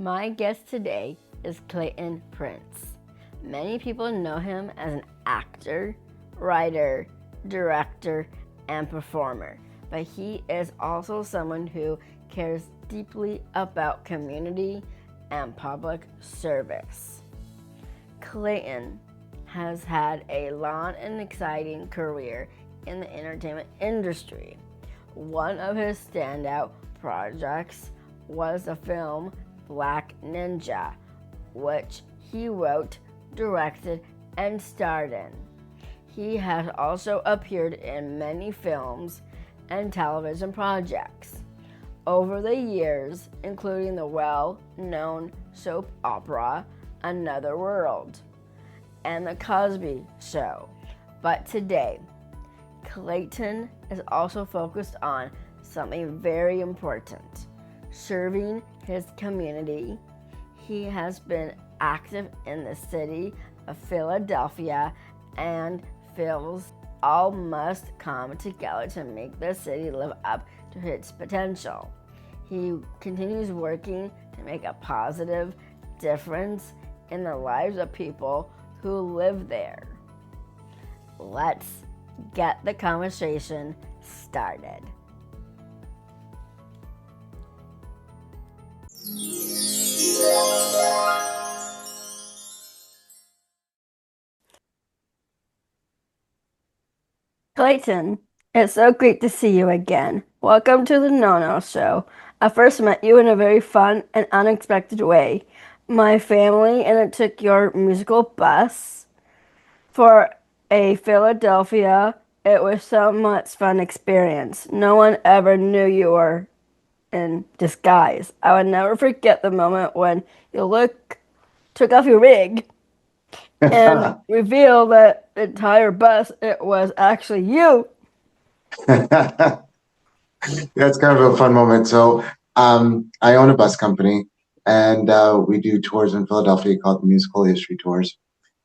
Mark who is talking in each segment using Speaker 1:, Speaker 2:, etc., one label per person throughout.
Speaker 1: My guest today is Clayton Prince. Many people know him as an actor, writer, director, and performer, but he is also someone who cares deeply about community and public service. Clayton has had a long and exciting career in the entertainment industry. One of his standout projects was the film Black Ninja, which he wrote, directed, and starred in. He has also appeared in many films and television projects over the years, including the well-known soap opera Another World and The Cosby Show. But today, Clayton is also focused on something very important: serving his community. He has been active in the city of Philadelphia and feels all must come together to make the city live up to its potential. He continues working to make a positive difference in the lives of people who live there. Let's get the conversation started. Clayton, it's so great to see you again. Welcome to the No Show. I first met you in a very fun and unexpected way. My family and I took your musical bus for a Philadelphia. It was so much fun experience. No one ever knew you were in disguise. I would never forget the moment when you took off your wig and revealed that the entire bus it was actually you.
Speaker 2: That's kind of a fun moment. I own a bus company, and we do tours in Philadelphia called the Musical History Tours.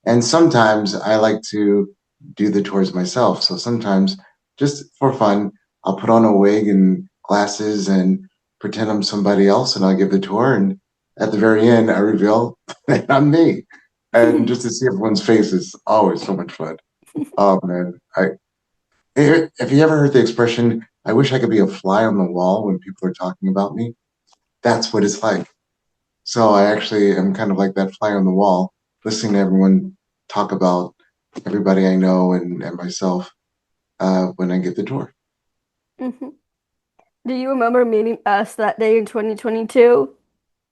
Speaker 2: And sometimes I like to do the tours myself. So sometimes, just for fun, I'll put on a wig and glasses and pretend I'm somebody else, and I'll give the tour. And at the very end, I reveal that I'm me. And just to see everyone's face is always so much fun. Oh man, have you ever heard the expression, I wish I could be a fly on the wall when people are talking about me? That's what it's like. So I actually am kind of like that fly on the wall, listening to everyone talk about everybody I know and myself when I give the tour.
Speaker 1: Mhm. Do you remember meeting us that day in 2022?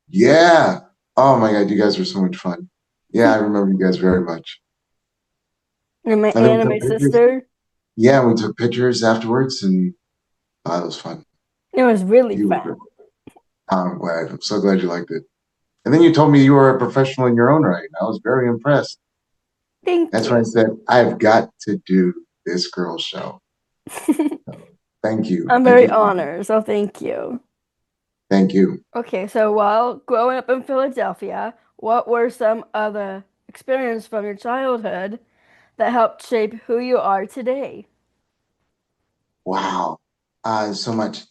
Speaker 2: Yeah. Oh my God, you guys were so much fun. Yeah, I remember you guys very much.
Speaker 1: And my
Speaker 2: And then we
Speaker 1: aunt and my
Speaker 2: took pictures.
Speaker 1: sister.
Speaker 2: Yeah, we took pictures afterwards, and that was fun.
Speaker 1: It was really
Speaker 2: You were
Speaker 1: fun.
Speaker 2: great. I'm glad. I'm so glad you liked it. And then you told me you were a professional in your own right. I was very impressed.
Speaker 1: Thank
Speaker 2: That's when I
Speaker 1: you.
Speaker 2: said, I've got to do this girl's show. So thank you.
Speaker 1: I'm
Speaker 2: Thank
Speaker 1: very
Speaker 2: you.
Speaker 1: honored, so thank you.
Speaker 2: Thank you.
Speaker 1: Okay, so while growing up in Philadelphia, what were some of the experiences from your childhood that helped shape who you are today?
Speaker 2: Wow. So much.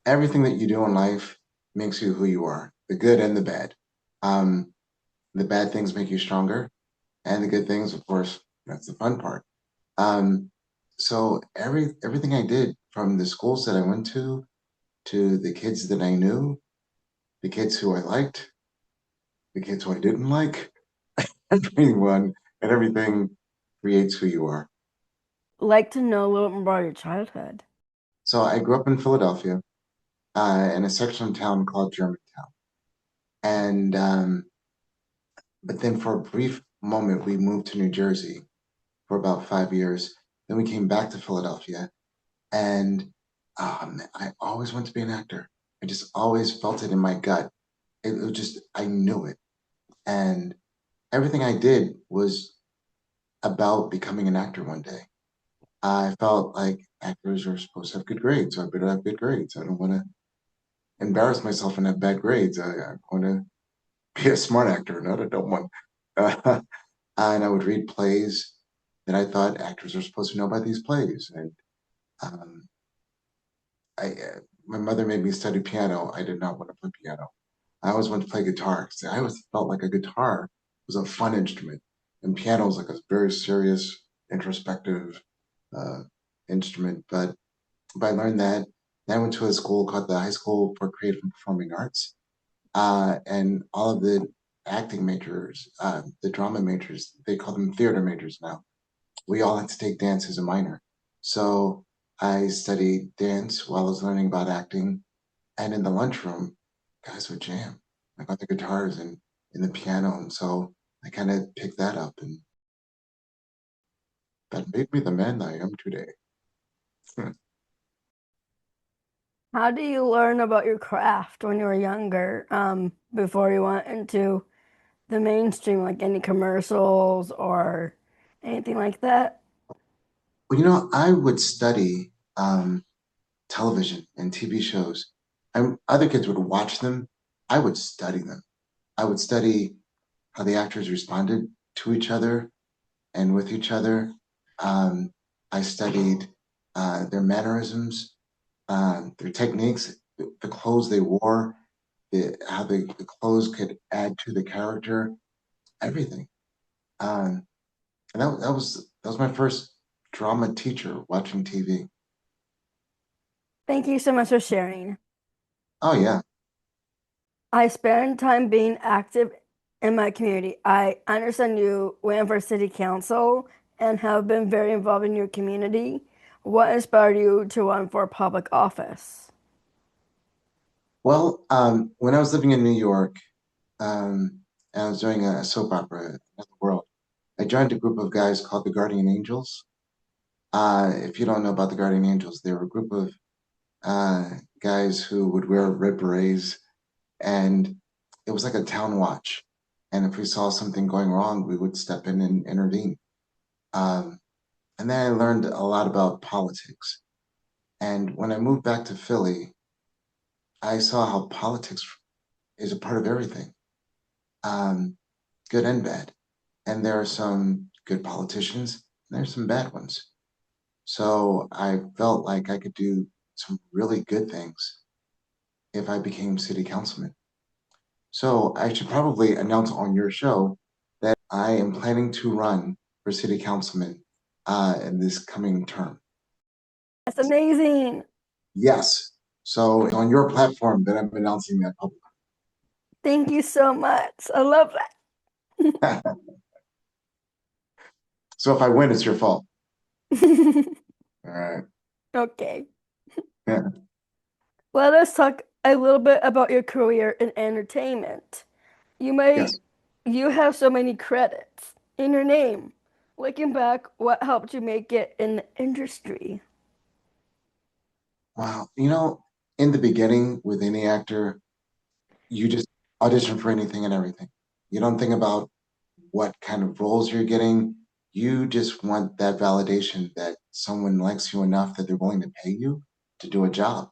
Speaker 2: Everything that you do in life makes you who you are, the good and the bad. Um, the bad things make you stronger, and the good things, of course, that's the fun part. Um, so everything I did, from the schools that I went to the kids that I knew, the kids who I liked, the kids who I didn't like, everyone and everything creates who you are.
Speaker 1: Like to know a little more about your childhood.
Speaker 2: So I grew up in Philadelphia, in a section of town called Germantown. And but then for a brief moment, we moved to New Jersey for about 5 years. Then we came back to Philadelphia, and I always wanted to be an actor. I just always felt it in my gut. It was just, I knew it. And everything I did was about becoming an actor one day. I felt like actors are supposed to have good grades, so I better have good grades. I don't want to embarrass myself and have bad grades. I want to be a smart actor, not a dumb one. Uh, and I would read plays that I thought actors are supposed to know about these plays. And um, my mother made me study piano. I did not want to play piano. I always wanted to play guitar because I always felt like a guitar was a fun instrument, and piano is like a very serious, introspective uh, instrument. But I learned that. Then I went to a school called the High School for Creative and Performing Arts, and all of the acting majors, the drama majors, they call them theater majors now. We all had to take dance as a minor. So I studied dance while I was learning about acting, and in the lunchroom, guys would jam like on the guitars and in the piano, and so I kind of picked that up, and that made me the man I am today.
Speaker 1: How do you learn about your craft when you were younger, before you went into the mainstream, like any commercials or anything like that?
Speaker 2: Well, I would study television and TV shows. Other kids would watch them. I would study them. I would study how the actors responded to each other and with each other. Um, I studied their mannerisms, their techniques, the clothes they wore, how the clothes could add to the character, everything. Um, and that was my first drama teacher watching TV.
Speaker 1: Thank you so much for sharing.
Speaker 2: Oh yeah,
Speaker 1: I spend time being active in my community. I understand you ran for city council and have been very involved in your community. What inspired you to run for public office?
Speaker 2: well, when I was living in New York, and I was doing a soap opera, Another World, I joined a group of guys called the Guardian Angels. If you don't know about the Guardian Angels, they were a group of uh, guys who would wear red berets, and it was like a town watch. And if we saw something going wrong, we would step in and intervene. Um, and then I learned a lot about politics. And when I moved back to Philly, I saw how politics is a part of everything, um, good and bad. And there are some good politicians, and there's some bad ones. So I felt like I could do some really good things if I became city councilman. So I should probably announce on your show that I am planning to run for city councilman in this coming term.
Speaker 1: That's amazing.
Speaker 2: Yes. So it's on your platform that I'm announcing that
Speaker 1: Thank you so much. I love
Speaker 2: publicly. So if I win, it's your fault.
Speaker 1: that.
Speaker 2: All right.
Speaker 1: Okay.
Speaker 2: Yeah.
Speaker 1: Let us talk a little bit about your career in entertainment. You may
Speaker 2: Yes.
Speaker 1: you have so many credits in your name. Looking back, what helped you make it in the industry?
Speaker 2: Wow. In the beginning, with any actor, you just audition for anything and everything. You don't think about what kind of roles you're getting. You just want that validation that someone likes you enough that they're willing to pay you to do a job.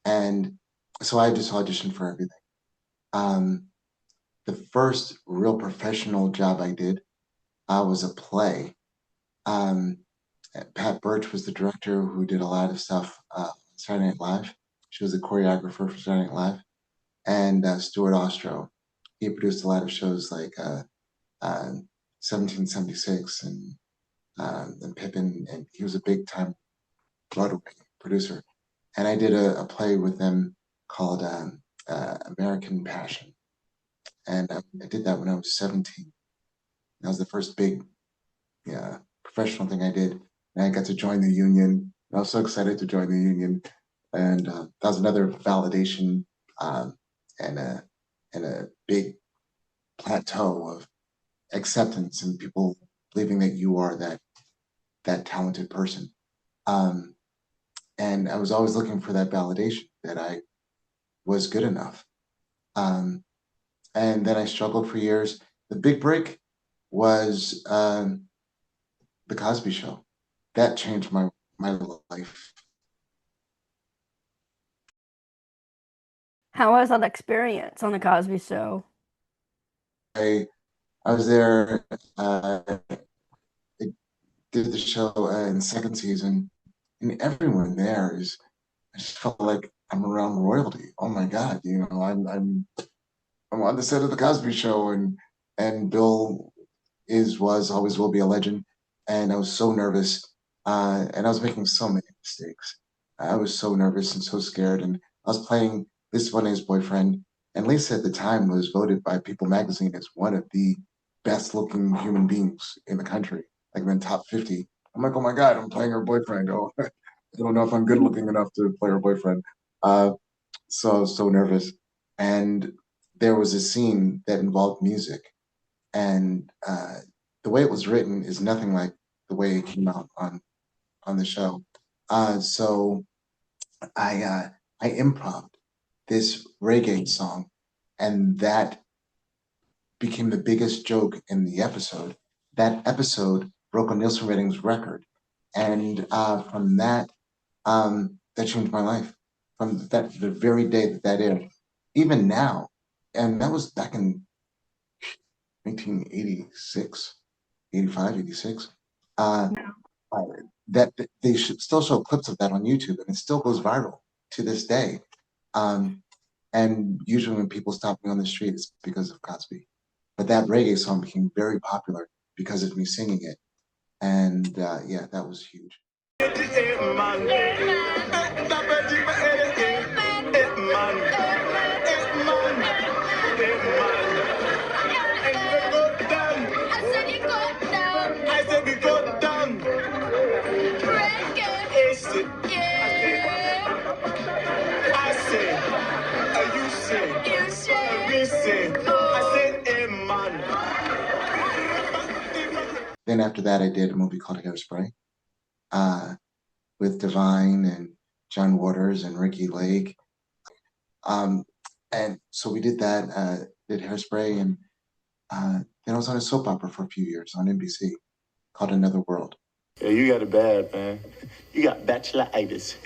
Speaker 2: And so I just auditioned for everything. Um, the first real professional job I did was a play. Um, Pat Birch was the director who did a lot of stuff Saturday Night Live. She was the choreographer for Saturday Night Live. And Stuart Ostro, he produced a lot of shows like uh, 1776 and Pippin, and he was a big time Broadway producer. And I did a play with them called American Passion, and I did that when I was 17. That was the first big professional thing I did, and I got to join the union. I was so excited to join the union, and that was another validation um, and a big plateau of acceptance and people believing that you are that talented person. Um, and I was always looking for that validation that I was good enough. Um, and then I struggled for years. The big break was the Cosby Show. That changed my life.
Speaker 1: How was that experience on the Cosby Show?
Speaker 2: I was there. I did the show in the second season, and everyone there is. I just felt like I'm around royalty. Oh my God, I'm. I'm on the set of the Cosby Show, and Bill was always will be a legend. And I was so nervous, and I was making so many mistakes. I was so nervous and so scared, and I was playing this one his boyfriend. And Lisa at the time was voted by People Magazine as one of the best looking human beings in the country, like in the top 50. I'm like, oh my God, I'm playing her boyfriend. Oh, I don't know if I'm good looking enough to play her boyfriend. Uh, so I was so nervous. And there was a scene that involved music, and the way it was written is nothing like the way it came out on the show. So I improv this reggae song, and that became the biggest joke in the episode. That episode broke a Nielsen ratings record, and from that, that changed my life. From that, the very day that that aired, even now, and that was back in 1986, 85, 86. Uh, uh, that they should still show clips of that on YouTube, and it still goes viral to this day. Um, and usually when people stop me on the street, it's because of Cosby. But that reggae song became very popular because of me singing it, and yeah, that was huge. Then after that, I did a movie called Hairspray, uh, with Divine and John Waters and Ricky Lake. Um, and so we did that, did Hairspray, and then I was on a soap opera for a few years on NBC called Another World.
Speaker 3: Yeah, you got it bad, man. You got bacheloritis.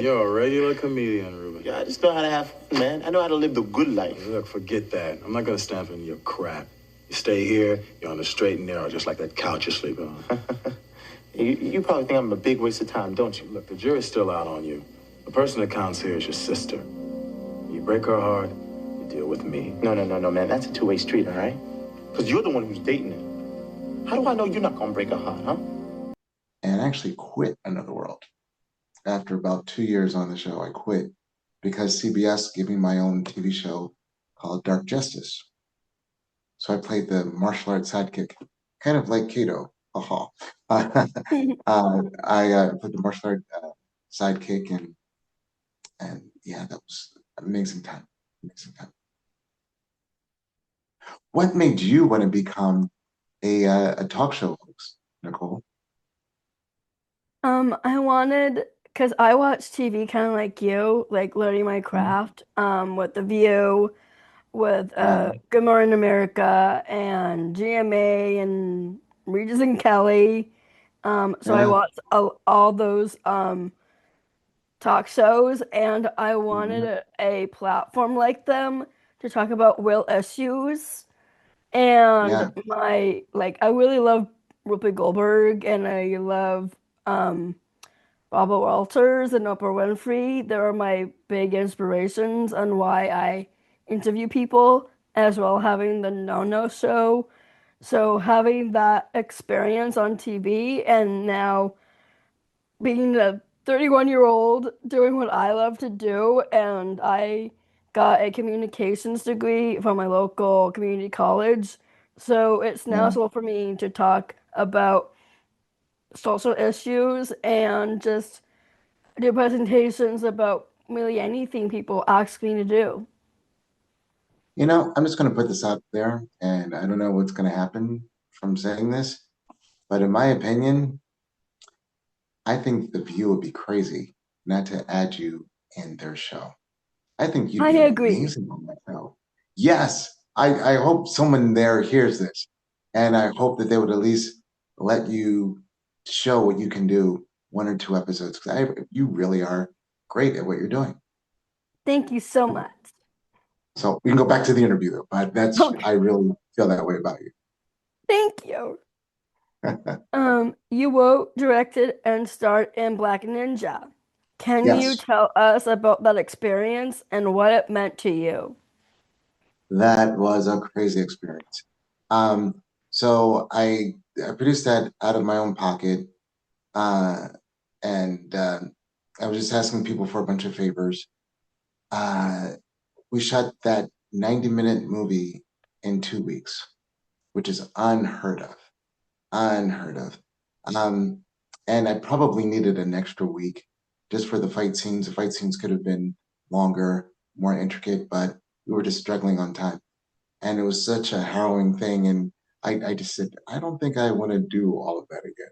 Speaker 4: You're a regular comedian, Ruben.
Speaker 3: Yeah, I just know how to have fun, man. I know how to live the good life.
Speaker 4: Look, forget that. I'm not gonna stand for your crap. You stay here, you're on the straight and narrow, just like that couch you're sleeping on.
Speaker 3: You probably think I'm a big waste of time, don't you?
Speaker 4: Look, the jury's still out on you. The person that counts here is your sister. You break her heart, you deal with me.
Speaker 3: No, man. That's a two-way street, all right? Because you're the one who's dating her. How do I know you're not gonna break her heart, huh?
Speaker 2: And I actually quit Another World. After about 2 years on the show, I quit because CBS gave me my own TV show called Dark Justice. So I played the martial arts sidekick, kind of like Kato. Haha. I played the martial art sidekick, and yeah, that was amazing time. Amazing time. What made you want to become a talk show host, Nicole?
Speaker 1: I wanted, because I watch TV kind of like you, like learning my craft, with The View, with
Speaker 2: Uh,
Speaker 1: Good Morning America and GMA and Regis and Kelly. So I
Speaker 2: yeah.
Speaker 1: watched all those talk shows, and I
Speaker 2: Mhm.
Speaker 1: wanted a platform like them to talk about real issues. And
Speaker 2: Yeah.
Speaker 1: I really love Whoopi Goldberg, and I love um, Barbara Walters and Oprah Winfrey. They're my big inspirations on why I interview people, as well having the No No Show. So having that experience on TV and now being a 31-year-old doing what I love to do, and I got a communications degree from my local community college. So it's
Speaker 2: Yeah.
Speaker 1: natural for me to talk about social issues and just do presentations about really anything people ask me to do.
Speaker 2: I'm just going to put this out there, and I don't know what's going to happen from saying this, but in my opinion, I think The View would be crazy not to add you in their show. I think you'd
Speaker 1: I
Speaker 2: be
Speaker 1: agree.
Speaker 2: amazing on that show. Yes, I hope someone there hears this, and I hope that they would at least let you show what you can do 1 or 2 episodes, because you really are great at what you're doing.
Speaker 1: Thank you so much.
Speaker 2: So we can go back to the interview though, but I
Speaker 1: Okay,
Speaker 2: really feel that way about you.
Speaker 1: thank you. You wrote, directed, and starred in Black Ninja. Can you
Speaker 2: Yes.
Speaker 1: tell us about that experience and what it meant to you?
Speaker 2: That was a crazy experience. So I produced that out of my own pocket, uh, and I was just asking people for a bunch of favors. Uh, we shot that 90-minute movie in 2 weeks, which is unheard of. Unheard of. Um, and I probably needed an extra week just for the fight scenes. The fight scenes could have been longer, more intricate, but we were just struggling on time. And it was such a harrowing thing. And I just said, I don't think I want to do all of that again.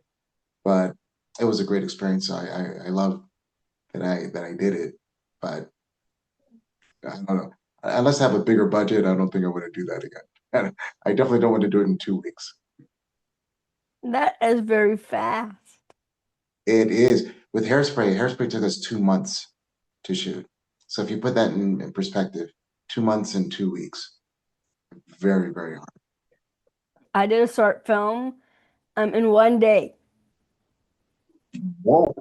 Speaker 2: But it was a great experience. I love that I did it. But I don't know. Unless I have a bigger budget, I don't think I want to do that again. I definitely don't want to do it in 2 weeks.
Speaker 1: That is very fast.
Speaker 2: It is. With Hairspray, Hairspray took us 2 months to shoot. So if you put that in perspective, 2 months and 2 weeks, very, very hard.
Speaker 1: I did a short film in one day.
Speaker 2: Whoa.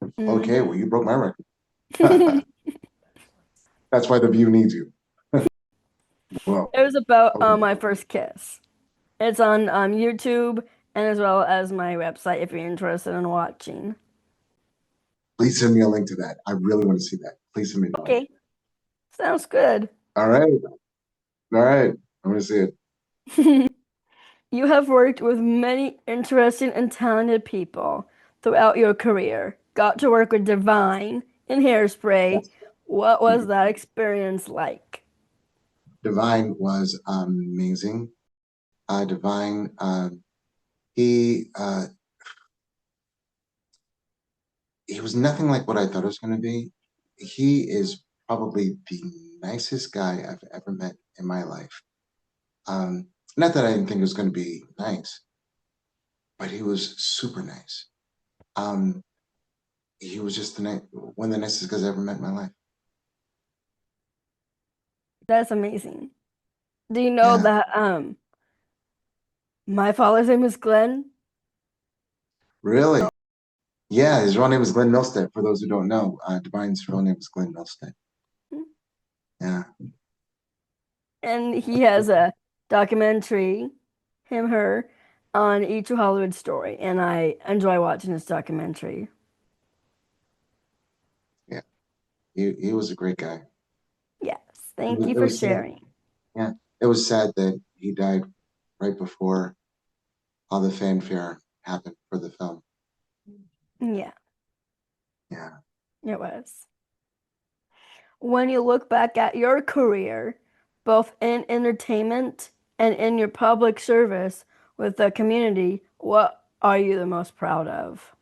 Speaker 2: Okay,
Speaker 1: Mhm.
Speaker 2: well, you broke my record. That's why the view needs you. Whoa.
Speaker 1: It was about
Speaker 2: Okay.
Speaker 1: my first kiss. It's on YouTube and as well as my website if you're interested in watching.
Speaker 2: Please send me a link to that. I really want to see that. Please send me the link.
Speaker 1: Okay, sounds good.
Speaker 2: All right. All right. I'm going to see it.
Speaker 1: You have worked with many interesting and talented people throughout your career. Got to work with Divine in Hairspray.
Speaker 2: Yes.
Speaker 1: What was
Speaker 2: Mhm.
Speaker 1: that experience like?
Speaker 2: Divine was amazing. Divine, he uh, he was nothing like what I thought it was going to be. He is probably the nicest guy I've ever met in my life. Not that I didn't think it was going to be nice, but he was super nice. Um, he was just one of the nicest guys I ever met in my life.
Speaker 1: That's amazing. Do you know
Speaker 2: Yeah,
Speaker 1: that my father's name is Glenn?
Speaker 2: really. Yeah, his real name is Glenn Milstead. For those who don't know, Divine's real name is Glenn Milstead. Yeah,
Speaker 1: And he has a documentary, him, her, on each Hollywood story. And I enjoy watching this documentary.
Speaker 2: yeah. He was a great guy.
Speaker 1: Yes,
Speaker 2: It
Speaker 1: thank
Speaker 2: was,
Speaker 1: you
Speaker 2: it
Speaker 1: for
Speaker 2: was sad.
Speaker 1: sharing.
Speaker 2: Yeah, it was sad that he died right before all the fanfare happened for the film.
Speaker 1: Yeah,
Speaker 2: Yeah.
Speaker 1: it was. When you look back at your career, both in entertainment and in your public service with the community, what are you the most proud of?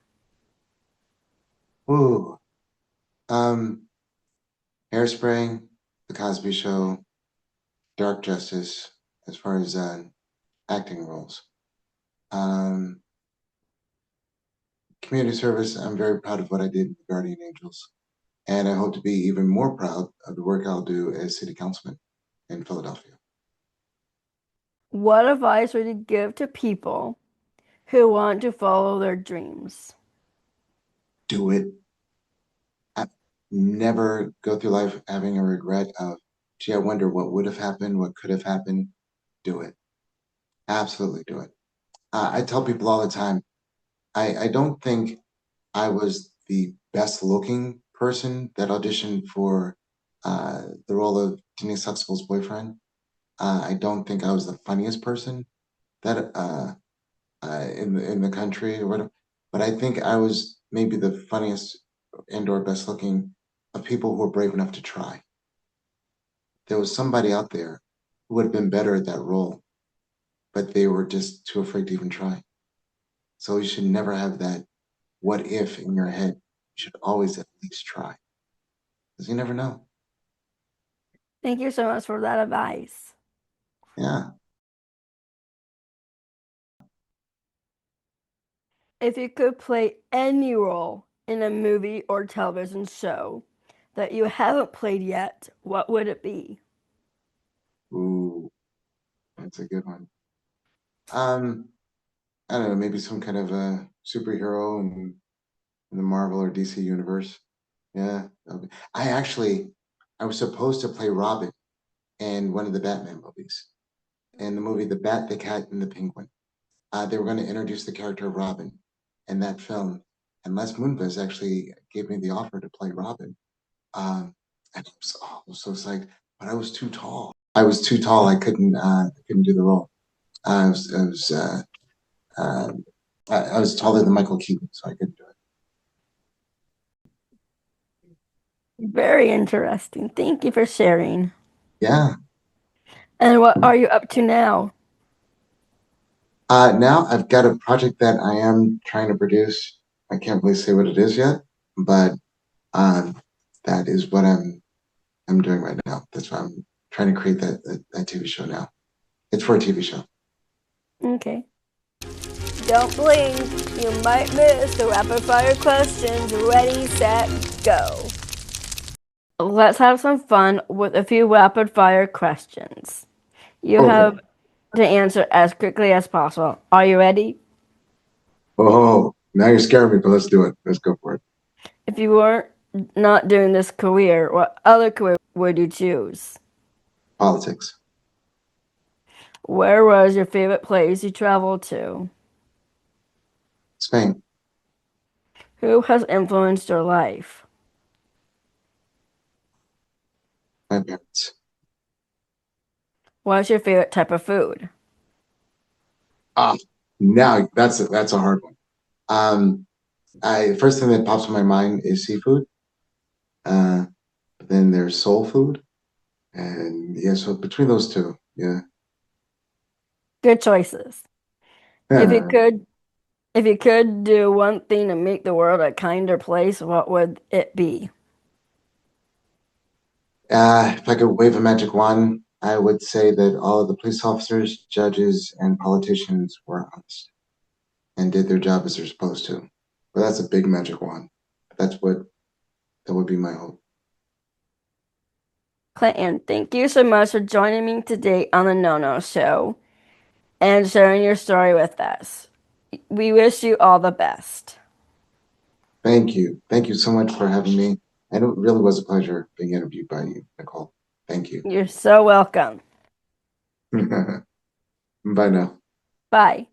Speaker 2: Ooh. Um, Hairspray, The Cosby Show, Dark Justice, as far as acting roles. Um, Community service, I'm very proud of what I did in the Guardian Angels. And I hope to be even more proud of the work I'll do as city councilman in Philadelphia.
Speaker 1: What advice would you give to people who want to follow their dreams?
Speaker 2: Do it. Never go through life having a regret of, gee, I wonder what would have happened, what could have happened. Do it. Absolutely do it. I tell people all the time, I don't think I was the best looking person that auditioned for the role of Denise Huxtable's boyfriend. I don't think I was the funniest person that in the country or whatever, but I think I was maybe the funniest and/or best looking of people who were brave enough to try. There was somebody out there who would have been better at that role, but they were just too afraid to even try. So you should never have that what if in your head. You should always at least try because you never know.
Speaker 1: Thank you so much for that advice.
Speaker 2: Yeah.
Speaker 1: If you could play any role in a movie or television show that you haven't played yet, what would it be?
Speaker 2: Ooh, that's a good one. Um, I don't know, maybe some kind of a superhero in the Marvel or DC universe. Yeah. I was supposed to play Robin in one of the Batman movies. In the movie The Bat, the Cat, and the Penguin. They were going to introduce the character of Robin in that film. And Les Moonves actually gave me the offer to play Robin. And I was so psyched, but I was too tall. I was too tall. I couldn't do the role. I was taller than Michael Keaton, so I couldn't do it.
Speaker 1: Very interesting. Thank you for sharing.
Speaker 2: Yeah.
Speaker 1: And what are you up to now?
Speaker 2: Now I've got a project that I am trying to produce. I can't really say what it is yet, but that is what I'm doing right now. That's why I'm trying to create that TV show now. It's for a TV show.
Speaker 1: Okay. Don't blink. You might miss the rapid fire questions. Ready, set, go. Let's have some fun with a few rapid fire questions. You
Speaker 2: Okay.
Speaker 1: have to answer as quickly as possible. Are you ready?
Speaker 2: Oh, now you're scaring me, but let's do it. Let's go for it.
Speaker 1: If you weren't not doing this career, what other career would you choose?
Speaker 2: Politics.
Speaker 1: Where was your favorite place you traveled to?
Speaker 2: Spain.
Speaker 1: Who has influenced your life?
Speaker 2: My parents.
Speaker 1: What's your favorite type of food?
Speaker 2: Now that's a hard one. First thing that pops in my mind is seafood. Then there's soul food, and yeah. So between those two, yeah.
Speaker 1: Good choices. If you could do one thing to make the world a kinder place, what would it be?
Speaker 2: If I could wave a magic wand, I would say that all of the police officers, judges, and politicians were honest and did their job as they're supposed to. But that's a big magic wand. That would be my hope.
Speaker 1: Clayton, thank you so much for joining me today on the No No Show and sharing your story with us. We wish you all the best.
Speaker 2: Thank you. Thank you so much for having me. And it really was a pleasure being interviewed by you, Nicole. Thank you.
Speaker 1: You're so welcome.
Speaker 2: Bye now.
Speaker 1: Bye.